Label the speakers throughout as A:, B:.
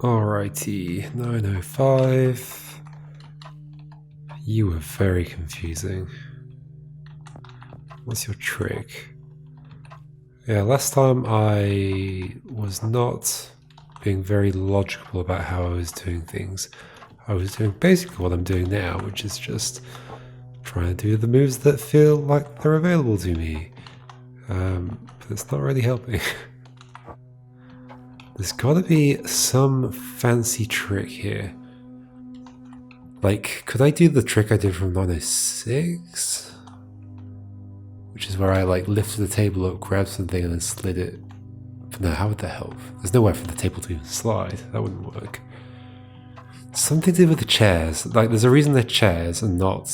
A: Alrighty, 905. You were very confusing. What's your trick? Yeah, last time I was not being very logical about how I was doing things. I was doing basically what I'm doing now, which is just trying to do the moves that feel like they're available to me. But it's not really helping. There's gotta be some fancy trick here. Like, could I do the trick I did from 906? Which is where I like lifted the table up, grabbed something and then slid it. But no, how would that help? There's nowhere for the table to even slide. That wouldn't work. Something to do with the chairs. Like, there's a reason they're chairs and not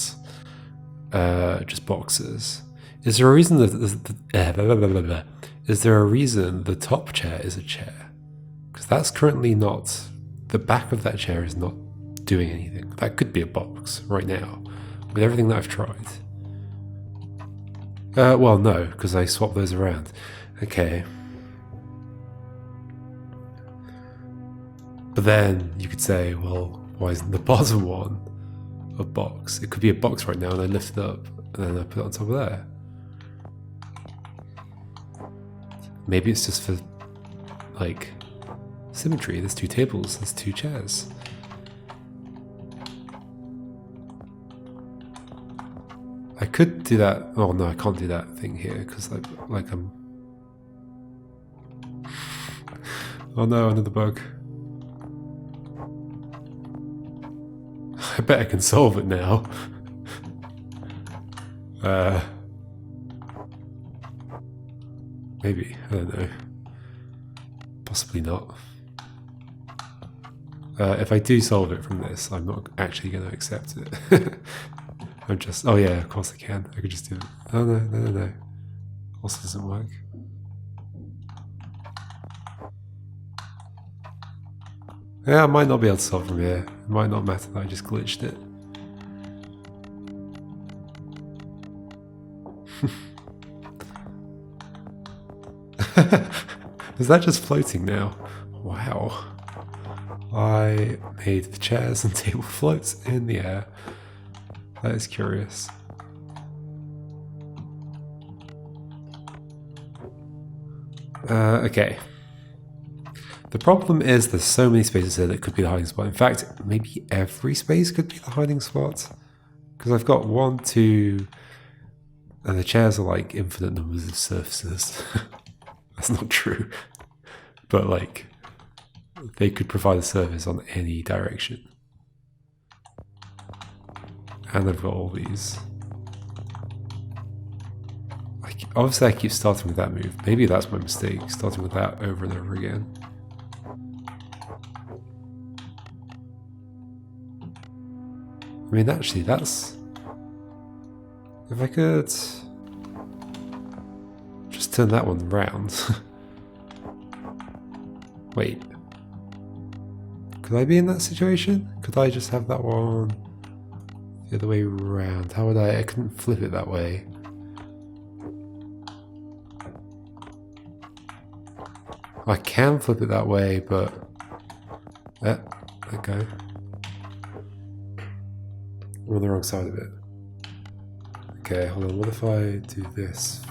A: just boxes. Is there a reason that is there a reason the top chair is a chair? Because that's currently not. The back of that chair is not doing anything. That could be a box right now, with everything that I've tried. Well, no, because I swapped those around. Okay. But then you could say, well, why isn't the bottom one a box? It could be a box right now, and I lift it up, and then I put it on top of there. Maybe it's just for, like, symmetry. There's two tables, there's two chairs. I could do that. Oh no, I can't do that thing here because I'm. Oh no, another bug. I bet I can solve it now. Maybe, I don't know. Possibly not. If I do solve it from this, I'm not actually going to accept it. I'm just, oh yeah, of course I can. I could just do it. Oh no. Also doesn't work. Yeah, I might not be able to solve from here. It might not matter that I just glitched it. Is that just floating now? Wow. I made the chairs and table floats in the air. That is curious. Okay. The problem is there's so many spaces here that could be the hiding spot. In fact, maybe every space could be the hiding spot. Because I've got 1, 2, and the chairs are like infinite numbers of surfaces. That's not true. But like, they could provide a surface on any direction. And I've got all these. Obviously I keep starting with that move. Maybe that's my mistake, starting with that over and over again. I mean, actually, that's... If I could... just turn that one round. Wait. Could I be in that situation? Could I just have that one the other way around? How would I couldn't flip it that way. I can flip it that way, but... there we go. I'm on the wrong side of it. Okay, hold on. What if I do this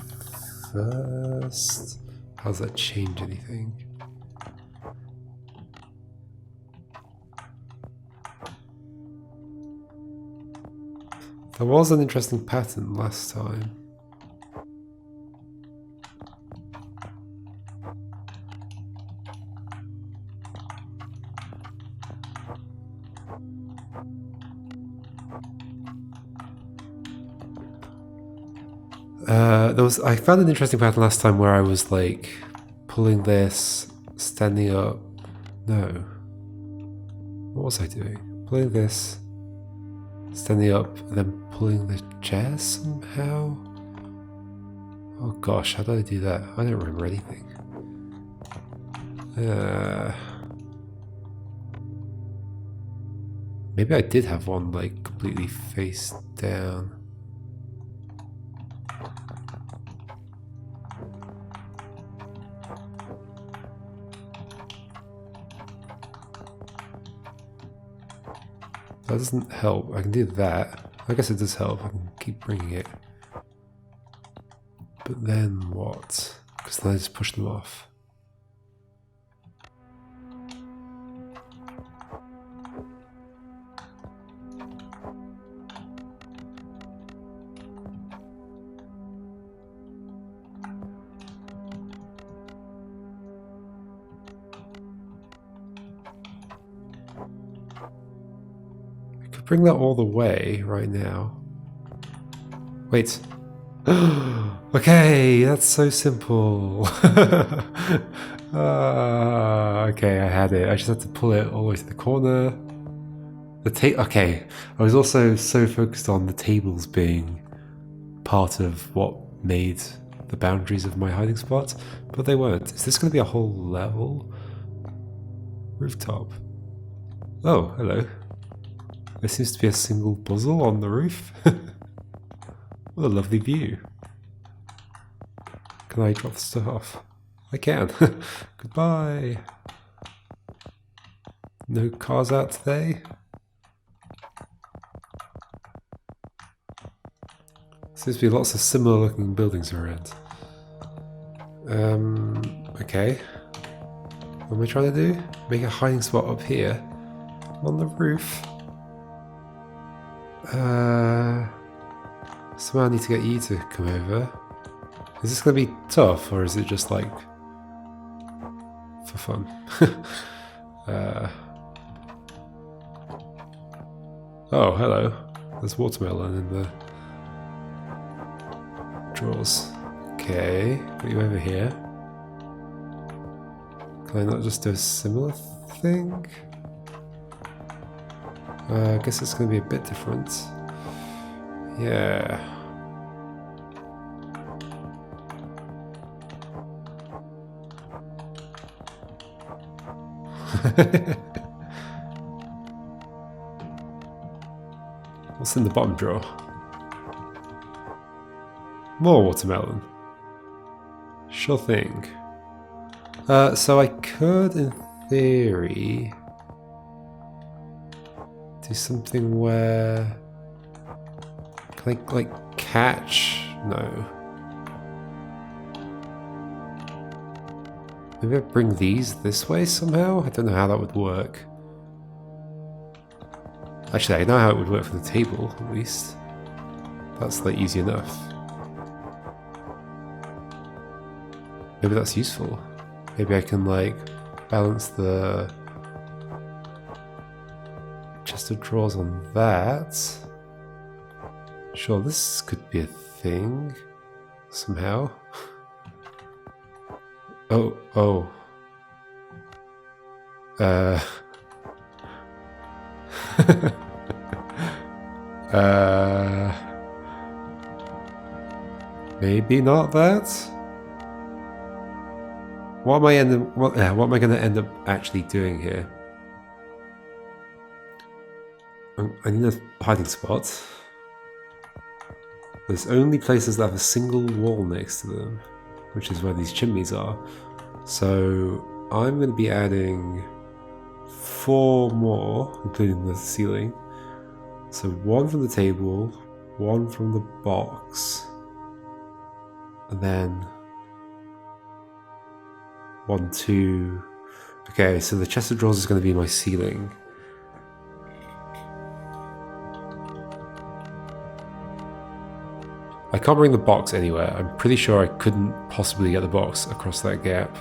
A: first? How does that change anything? There was an interesting pattern last time. I found an interesting pattern last time where I was like pulling this, standing up. No. What was I doing? Pulling this, standing up, and then pulling the chair somehow? Oh gosh, how did I do that? I don't remember anything. Maybe I did have one like completely face down. That doesn't help. I can do that. I guess it does help. I can keep bringing it. But then what? Because then I just push them off. Bring that all the way right now. Wait. Okay, that's so simple. Okay, I had it. I just had to pull it all the way to the corner. Okay, I was also so focused on the tables being part of what made the boundaries of my hiding spot, but they weren't. Is this going to be a whole level? Rooftop. Oh, hello. There seems to be a single puzzle on the roof. What a lovely view. Can I drop the stuff off? I can. Goodbye. No cars out today. Seems to be lots of similar looking buildings around. Okay. What am I trying to do? Make a hiding spot up here on the roof. Somehow I need to get you to come over. Is this going to be tough, or is it just like for fun? Oh, hello. There's watermelon in the drawers. Okay, put you over here. Can I not just do a similar thing? I guess it's going to be a bit different. Yeah. What's in the bottom drawer? More watermelon. Sure thing. So I could, in theory, do something where... Can I, like, catch? No. Maybe I bring these this way somehow? I don't know how that would work. Actually, I know how it would work for the table, at least. That's, like, easy enough. Maybe that's useful. Maybe I can, like, balance the chest of drawers on that. Sure, this could be a thing. Somehow. Oh. Maybe not that. What am I going to end up actually doing here? I need a hiding spot. There's only places that have a single wall next to them, which is where these chimneys are. So I'm going to be adding 4 more, including the ceiling. So 1 from the table, 1 from the box, and then 1, 2. Okay, so the chest of drawers is going to be my ceiling. I can't bring the box anywhere. I'm pretty sure I couldn't possibly get the box across that gap.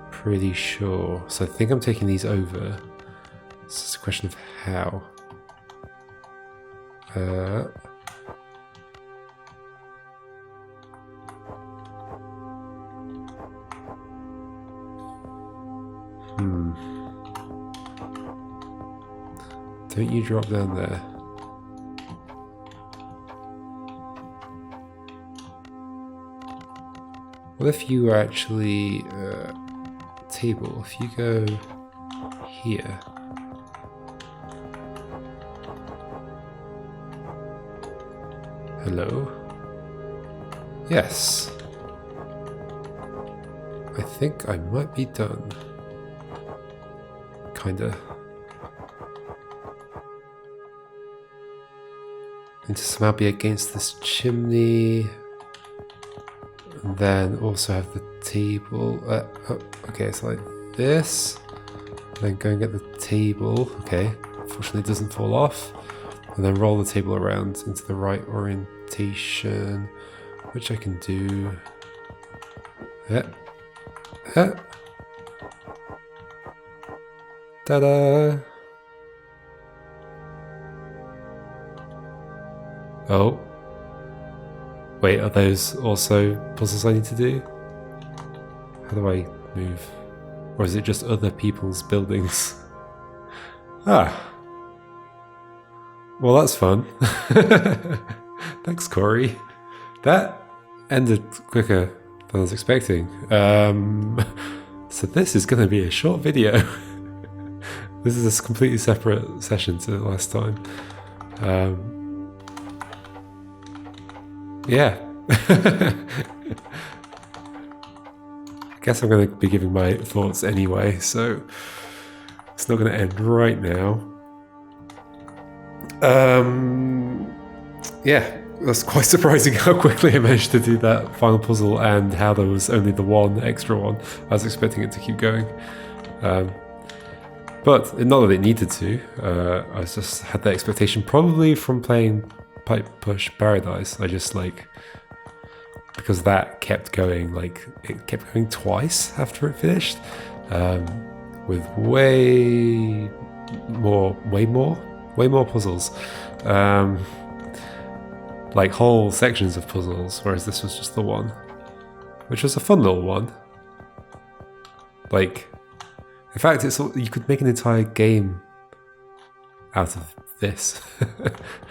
A: Pretty sure. So I think I'm taking these over. It's just a question of how. Don't you drop down there. What if you were actually table? If you go here. Hello? Yes. I think I might be done. Kinda. need to somehow be against this chimney. And then also have the table. Okay, it's like this. Then go and get the table. Okay, fortunately it doesn't fall off. And then roll the table around into the right orientation, which I can do. Ta-da! Oh. Wait, are those also puzzles I need to do? How do I move? Or is it just other people's buildings? Ah. Well, that's fun. Thanks, Corey. That ended quicker than I was expecting. So this is going to be a short video. This is a completely separate session to last time. Yeah. I guess I'm going to be giving my thoughts anyway, so it's not going to end right now. Yeah, that's quite surprising how quickly I managed to do that final puzzle and how there was only the one extra one. I was expecting it to keep going. But not that it needed to. I just had that expectation probably from playing Pipe Push Paradise. I just because that kept going, it kept going twice after it finished, with way more puzzles, like whole sections of puzzles, whereas this was just the one, which was a fun little one. In fact, you could make an entire game out of this,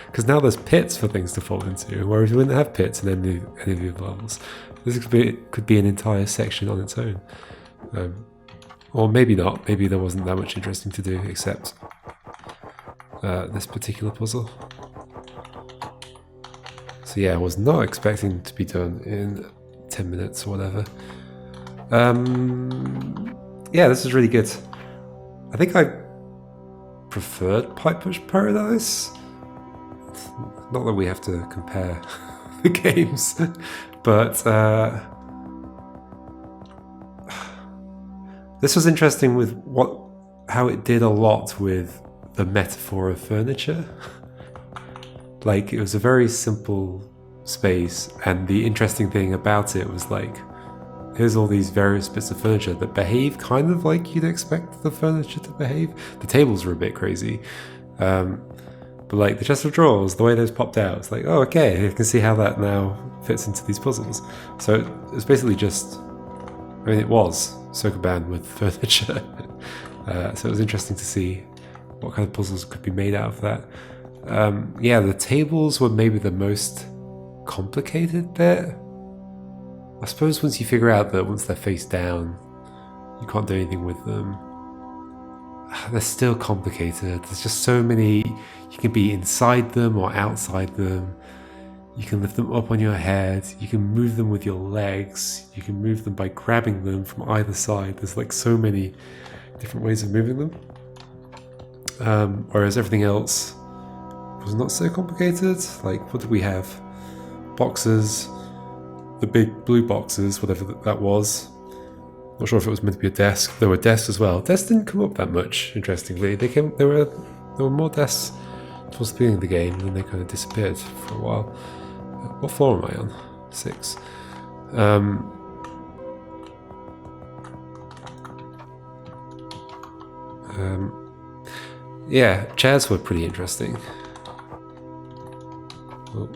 A: because now there's pits for things to fall into, whereas you wouldn't have pits in any of the other levels. This could be an entire section on its own, or maybe not. Maybe there wasn't that much interesting to do except this particular puzzle. So yeah, I was not expecting to be done in 10 minutes or whatever. Yeah, this is really good. I think I preferred Pipe Push Paradise. Not that we have to compare the games, but this was interesting with how it did a lot with the metaphor of furniture. It was a very simple space, and the interesting thing about it was here's all these various bits of furniture that behave kind of like you'd expect the furniture to behave. The tables were a bit crazy, but the chest of drawers, the way those popped out, it's oh, okay, I can see how that now fits into these puzzles. So it's basically it was Sokoban with furniture. So it was interesting to see what kind of puzzles could be made out of that. Yeah, the tables were maybe the most complicated bit. I suppose once you figure out that once they're face down, you can't do anything with them. They're still complicated. There's just so many. You can be inside them or outside them. You can lift them up on your head. You can move them with your legs. You can move them by grabbing them from either side. There's so many different ways of moving them. Whereas everything else was not so complicated. What did we have? Boxes. The big blue boxes, whatever that was. Not sure if it was meant to be a desk. There were desks as well. Desks didn't come up that much, interestingly. There were more desks towards the beginning of the game, and then they kind of disappeared for a while. What floor am I on? 6. Yeah, chairs were pretty interesting. Oh.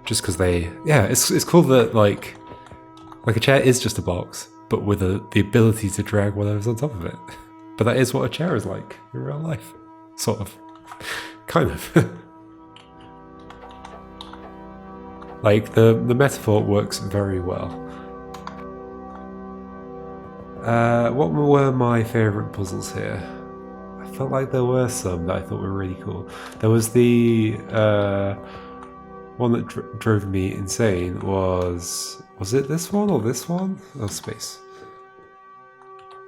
A: Just because it's cool that a chair is just a box, but with the ability to drag whatever's on top of it. But that is what a chair is like in real life, sort of, kind of. The metaphor works very well. What were my favourite puzzles here? I felt like there were some that I thought were really cool. There was the one that drove me insane was it this one or this one? Oh, space.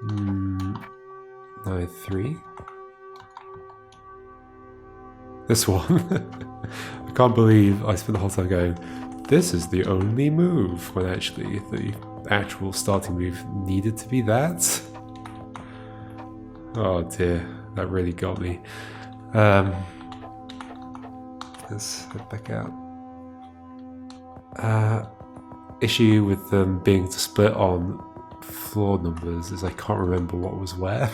A: 9-3. This one. I can't believe I spent the whole time going, this is the only move, when actually the actual starting move needed to be that. Oh dear, that really got me. Let's head back out. Issue with them being split on floor numbers is I can't remember what was where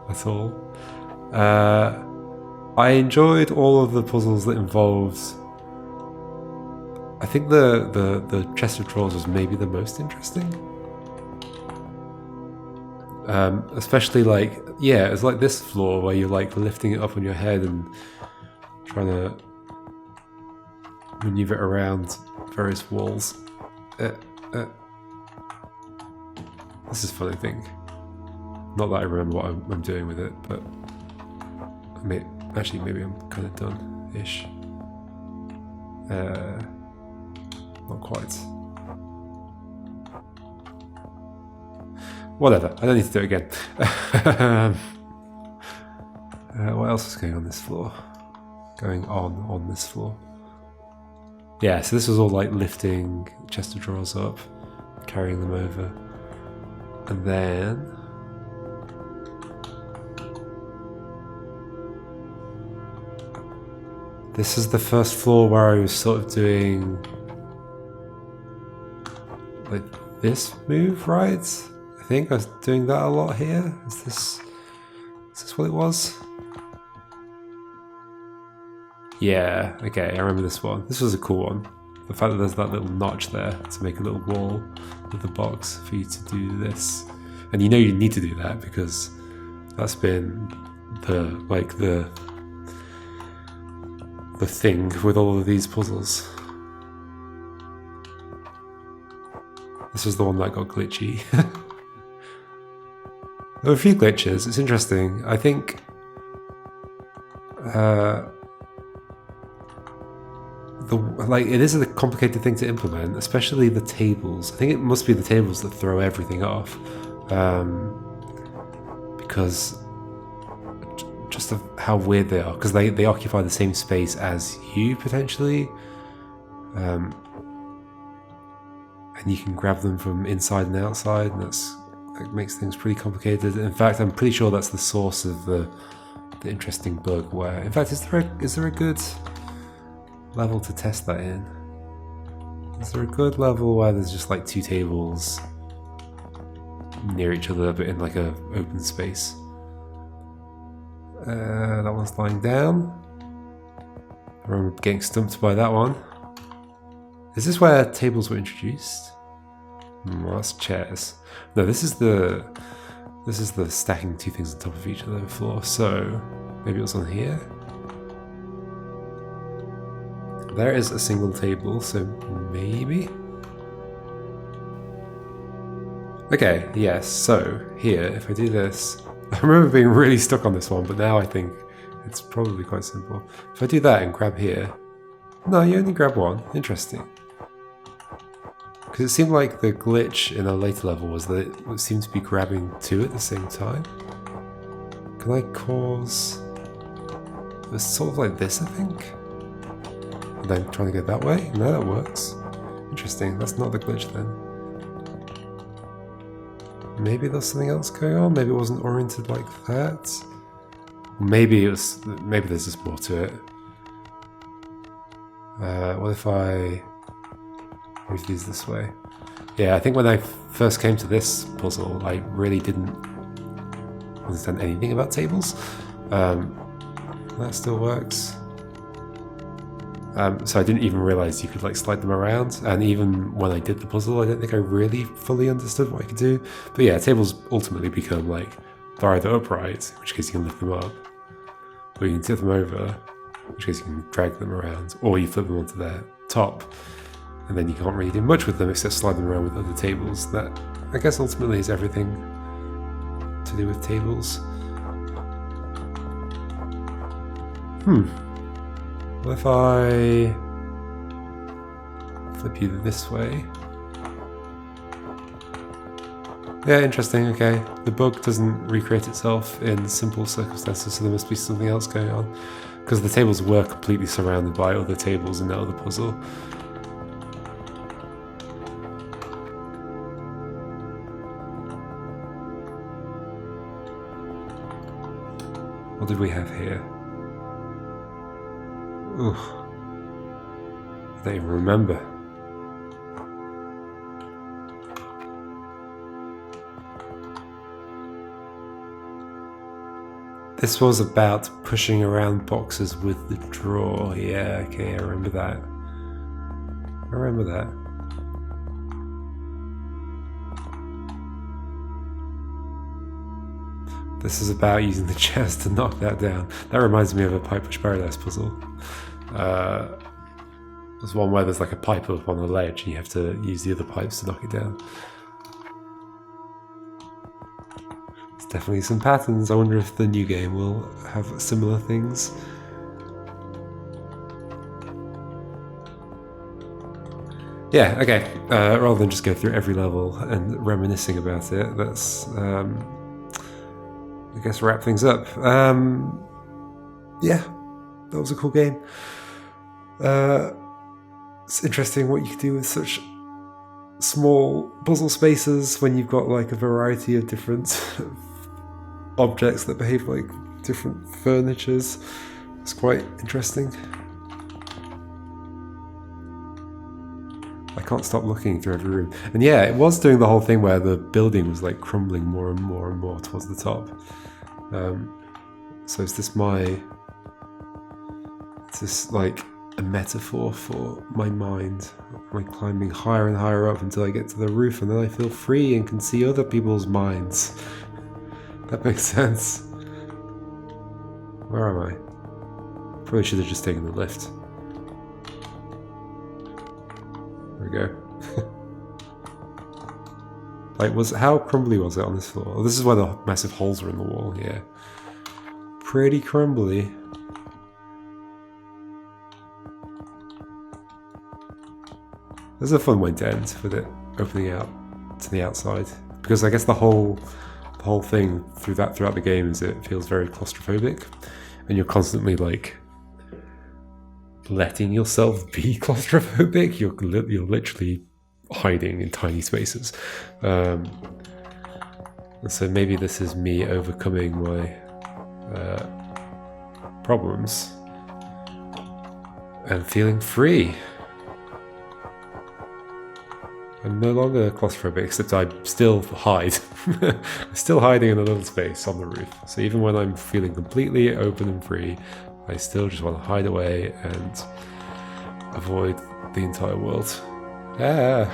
A: at all. I enjoyed all of the puzzles that involved. I think the chest of drawers was maybe the most interesting. Especially like, yeah, it's like this floor where you're like lifting it up on your head and trying to maneuver it around various walls. This is fun, I think. Not that I remember what I'm doing with it, but actually maybe I'm kind of done-ish. Not quite. Whatever, I don't need to do it again. What else is going on this floor? Going on this floor. Yeah, so this was all like lifting chest of drawers up, carrying them over. And then this is the first floor where I was sort of doing like this move, right? I think I was doing that a lot here. Is this what it was? Yeah, okay, I remember this one. This was a cool one. The fact that there's that little notch there to make a little wall with the box for you to do this. And you know you need to do that because that's been the thing with all of these puzzles. This was the one that got glitchy. There were a few glitches, it's interesting. I think it is a complicated thing to implement, especially the tables. I think it must be the tables that throw everything off, because just of how weird they are. Because they occupy the same space as you potentially, and you can grab them from inside and outside, and that makes things pretty complicated. In fact, I'm pretty sure that's the source of the interesting bug. Where, in fact, is there a good level to test that in? Is there a good level where there's just like two tables near each other but in like a open space? That one's lying down. I remember getting stumped by that one. Is this where tables were introduced? Well, that's chairs. No, this is the stacking two things on top of each other floor. So maybe it was on here. There is a single table, so maybe? Okay, yes, so here, if I do this, I remember being really stuck on this one, but now I think it's probably quite simple. If I do that and grab here, no, you only grab one, interesting. Because it seemed like the glitch in a later level was that it seemed to be grabbing two at the same time. Can I cause... It's sort of like this, I think? And then trying to go that way? No, that works. Interesting, that's not the glitch then. Maybe there's something else going on? Maybe it wasn't oriented like that? Maybe there's just more to it. What if I move these this way? Yeah, I think when I first came to this puzzle, I really didn't understand anything about tables. That still works. So I didn't even realize you could like slide them around, and even when I did the puzzle I don't think I really fully understood what I could do. But yeah, tables ultimately become like, they're either upright, in which case you can lift them up, or you can tip them over, in which case you can drag them around, or you flip them onto their top, and then you can't really do much with them except slide them around with other tables. That, I guess, ultimately is everything to do with tables. What if I flip you this way? Yeah, interesting, okay. The bug doesn't recreate itself in simple circumstances, so there must be something else going on. Because the tables were completely surrounded by other tables in that other puzzle. What did we have here? Ugh. I don't even remember. This was about pushing around boxes with the drawer. Yeah, okay, I remember that. I remember that. This is about using the chairs to knock that down. That reminds me of a Pipe Push Paradise puzzle. There's one where there's like a pipe up on the ledge and you have to use the other pipes to knock it down. There's definitely some patterns. I wonder if the new game will have similar things. Yeah, okay. Rather than just go through every level and reminiscing about it, let's, I guess, wrap things up. Yeah, that was a cool game. It's interesting what you can do with such small puzzle spaces when you've got like a variety of different objects that behave like different furnitures. It's quite interesting. I can't stop looking through every room. And yeah, it was doing the whole thing where the building was like crumbling more and more and more towards the top. So is this like a metaphor for my mind? Am I climbing higher and higher up until I get to the roof and then I feel free and can see other people's minds? That makes sense. Where am I? Probably should have just taken the lift. There we go. Like, how crumbly was it on this floor? Oh, this is where the massive holes are in the wall, yeah. Pretty crumbly. There's a fun way to end with it opening out to the outside, because I guess the whole thing throughout the game is it feels very claustrophobic, and you're constantly like letting yourself be claustrophobic. You're literally hiding in tiny spaces. So maybe this is me overcoming my problems and feeling free. I'm no longer claustrophobic, except I still hide. I'm still hiding in a little space on the roof. So even when I'm feeling completely open and free, I still just want to hide away and avoid the entire world. Ah,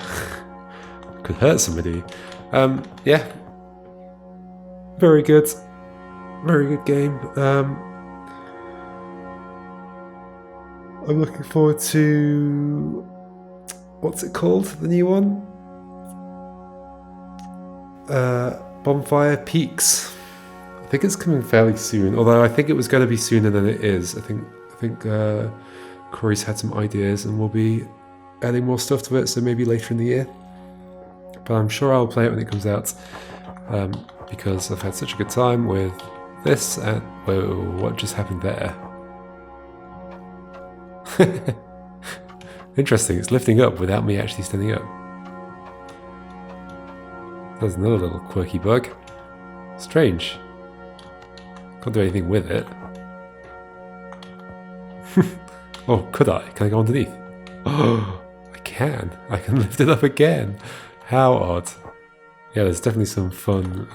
A: could hurt somebody. Yeah, very good game. I'm looking forward to, what's it called? The new one? Bonfire Peaks. I think it's coming fairly soon, although I think it was going to be sooner than it is. I think Corey's had some ideas and we'll be adding more stuff to it, so maybe later in the year. But I'm sure I'll play it when it comes out, because I've had such a good time with this. And whoa, what just happened there? Interesting, it's lifting up without me actually standing up. There's another little quirky bug. Strange. Can't do anything with it. Oh, could I? Can I go underneath? Oh, I can. I can lift it up again. How odd. Yeah, there's definitely some fun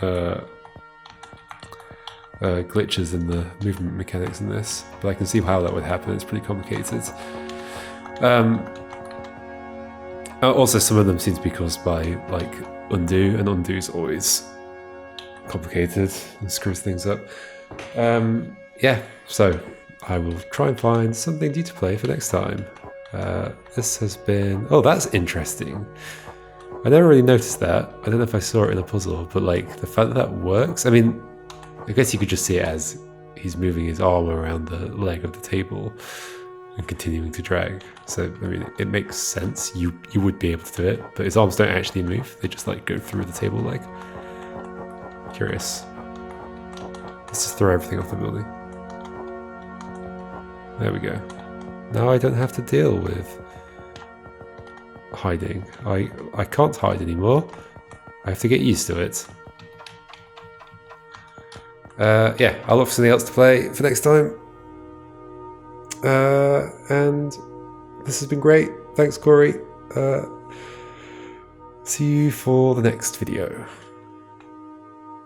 A: glitches in the movement mechanics in this, but I can see how that would happen. It's pretty complicated. Also, some of them seem to be caused by like undo, and undo's always complicated and screws things up. Yeah, so I will try and find something new to play for next time. This has been... Oh, that's interesting. I never really noticed that. I don't know if I saw it in a puzzle, but like the fact that that works... I mean, I guess you could just see it as he's moving his arm around the leg of the table and continuing to drag. So, I mean, it makes sense. You would be able to do it, but his arms don't actually move. They just like go through the table leg. Curious. Let's just throw everything off the building. There we go. Now I don't have to deal with hiding. I can't hide anymore. I have to get used to it. Yeah, I'll look for something else to play for next time. And this has been great. Thanks, Corey. See you for the next video.